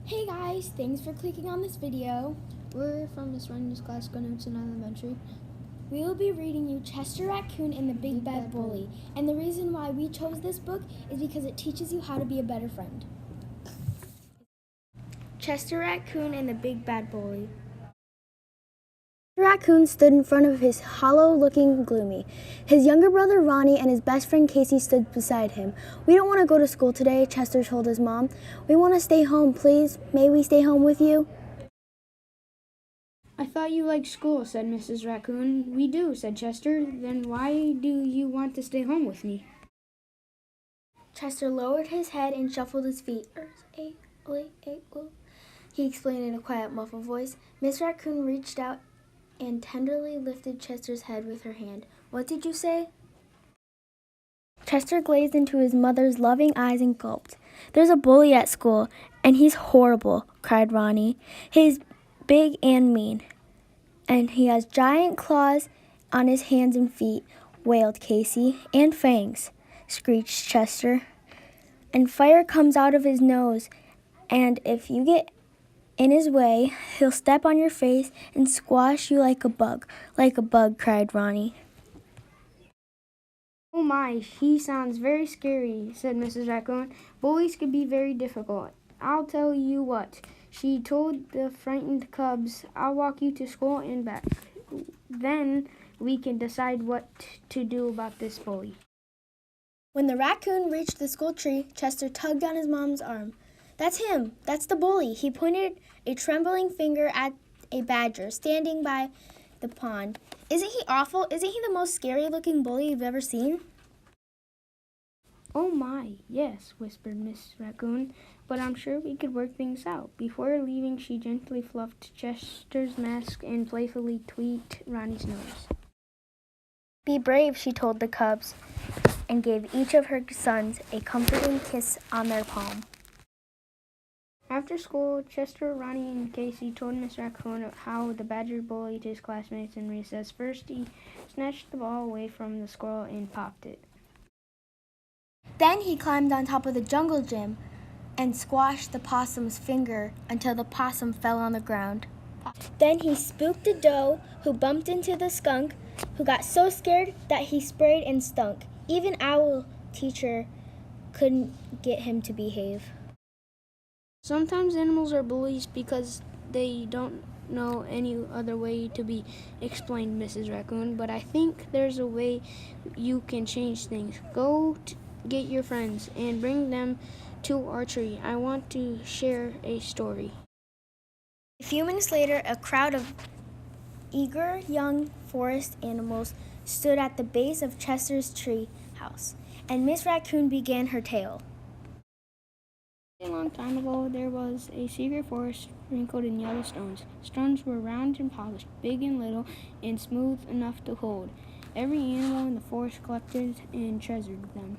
Hey guys, thanks for clicking on this video. We're from Miss Ryan's class, Gunnerton Elementary. We will be reading you Chester Raccoon and the Big Bad Bully. And the reason why we chose this book is because it teaches you how to be a better friend. Chester Raccoon and the Big Bad Bully. Raccoon stood in front of his hollow looking gloomy. His younger brother Ronnie and his best friend Casey stood beside him. "We don't want to go to school today," Chester told his mom. "We want to stay home, please. May we stay home with you?" "I thought you liked school," said Mrs. Raccoon. "We do," said Chester. "Then why do you want to stay home with me?" Chester lowered his head and shuffled his feet. He explained in a quiet, muffled voice. Miss Raccoon reached out and tenderly lifted Chester's head with her hand. "What did you say?" Chester gazed into his mother's loving eyes and gulped. "There's a bully at school, and he's horrible," cried Ronnie. "He's big and mean, and he has giant claws on his hands and feet," wailed Casey. "And fangs," screeched Chester. "And fire comes out of his nose, and if you get in his way, he'll step on your face and squash you like a bug, cried Ronnie. "Oh my, he sounds very scary," said Mrs. Raccoon. "Bullies can be very difficult. I'll tell you what," she told the frightened cubs. "I'll walk you to school and back. Then we can decide what to do about this bully." When the raccoon reached the school tree, Chester tugged on his mom's arm. "That's him. That's the bully." He pointed a trembling finger at a badger standing by the pond. "Isn't he awful? Isn't he the most scary-looking bully you've ever seen?" "Oh my, yes," whispered Miss Raccoon, "but I'm sure we could work things out." Before leaving, she gently fluffed Chester's mask and playfully tweaked Ronnie's nose. "Be brave," she told the cubs, and gave each of her sons a comforting kiss on their palm. After school, Chester, Ronnie, and Casey told Miss Raccoon how the badger bullied his classmates in recess. First, he snatched the ball away from the squirrel and popped it. Then he climbed on top of the jungle gym and squashed the possum's finger until the possum fell on the ground. Then he spooked a doe who bumped into the skunk, who got so scared that he sprayed and stunk. Even Owl Teacher couldn't get him to behave. Sometimes animals are bullies because they don't know any other way to be explained, Mrs. Raccoon, but I think there's a way you can change things. Go get your friends and bring them to our tree. I want to share a story. A few minutes later, a crowd of eager young forest animals stood at the base of Chester's tree house, and Miss Raccoon began her tale. A long time ago, there was a secret forest sprinkled in yellow stones. Stones were round and polished, big and little, and smooth enough to hold. Every animal in the forest collected and treasured them.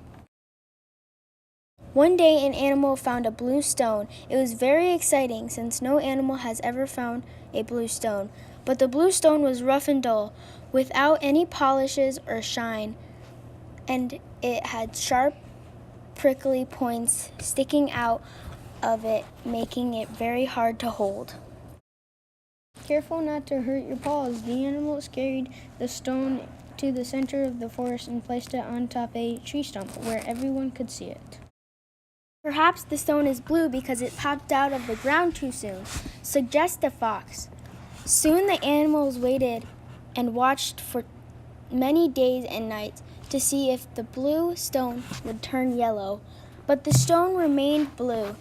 One day, an animal found a blue stone. It was very exciting, since no animal has ever found a blue stone. But the blue stone was rough and dull, without any polishes or shine, and it had sharp, prickly points sticking out of it, making it very hard to hold. Careful not to hurt your paws. The animals carried the stone to the center of the forest and placed it on top a tree stump where everyone could see it. "Perhaps the stone is blue because it popped out of the ground too soon," suggested a fox. Soon the animals waited and watched for many days and nights to see if the blue stone would turn yellow. But the stone remained blue,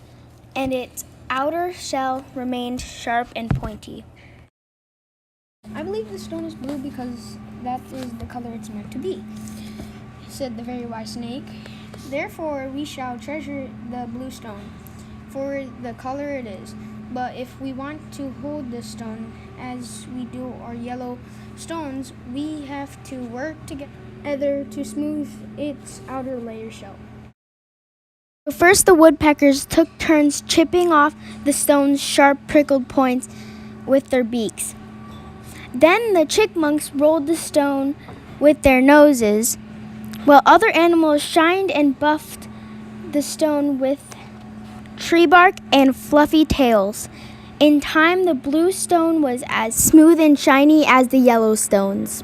and its outer shell remained sharp and pointy. "I believe the stone is blue because that is the color it's meant to be," said the very wise snake. "Therefore we shall treasure the blue stone for the color it is. But if we want to hold this stone as we do our yellow stones, we have to work together to smooth its outer layer shell." First, the woodpeckers took turns chipping off the stone's sharp prickled points with their beaks. Then the chipmunks rolled the stone with their noses, while other animals shined and buffed the stone with tree bark, and fluffy tails. In time, the blue stone was as smooth and shiny as the yellow stones.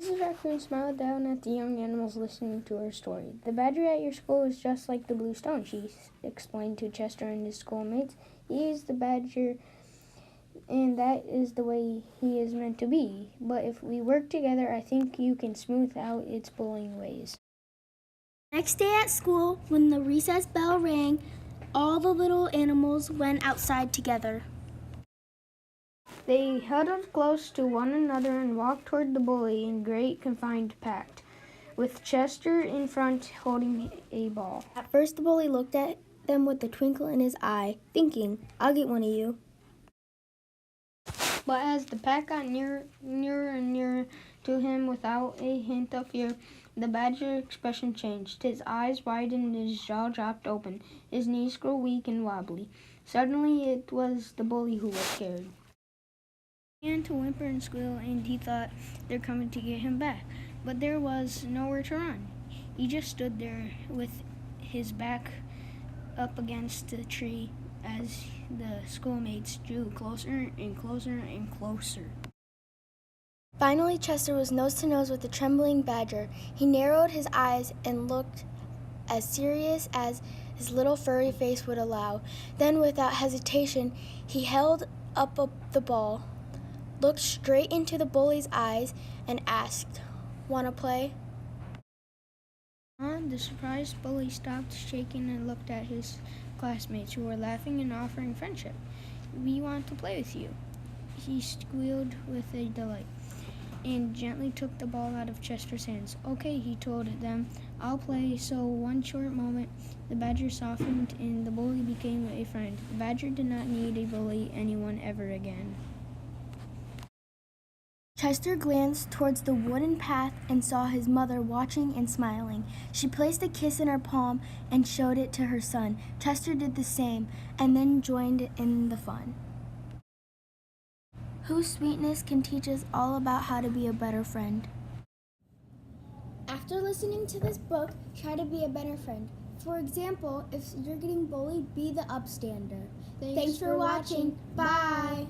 Mrs. Raccoon smiled down at the young animals listening to her story. The badger at your school is just like the blue stone, she explained to Chester and his schoolmates. He is the badger, and that is the way he is meant to be. But if we work together, I think you can smooth out its bullying ways. Next day at school, when the recess bell rang, all the little animals went outside together. They huddled close to one another and walked toward the bully in great confined pact, with Chester in front holding a ball. At first, the bully looked at them with a twinkle in his eye, thinking, "I'll get one of you." But as the pack got nearer and nearer to him without a hint of fear, the badger's expression changed. His eyes widened and his jaw dropped open. His knees grew weak and wobbly. Suddenly it was the bully who was scared. He began to whimper and squeal, and he thought they're coming to get him back. But there was nowhere to run. He just stood there with his back up against the tree as the schoolmates drew closer and closer and closer. Finally, Chester was nose to nose with the trembling badger. He narrowed his eyes and looked as serious as his little furry face would allow. Then, without hesitation, he held up the ball, looked straight into the bully's eyes, and asked, "Wanna play?" The surprised bully stopped shaking and looked at his classmates, who were laughing and offering friendship. "We want to play with you," he squealed with delight, and gently took the ball out of Chester's hands. "Okay," he told them, "I'll play." So one short moment, the badger softened and the bully became a friend. The badger did not need to bully anyone ever again. Chester glanced towards the wooden path and saw his mother watching and smiling. She placed a kiss in her palm and showed it to her son. Chester did the same and then joined in the fun. Whose sweetness can teach us all about how to be a better friend. After listening to this book, try to be a better friend. For example, if you're getting bullied, be the upstander. Thanks for watching. Bye.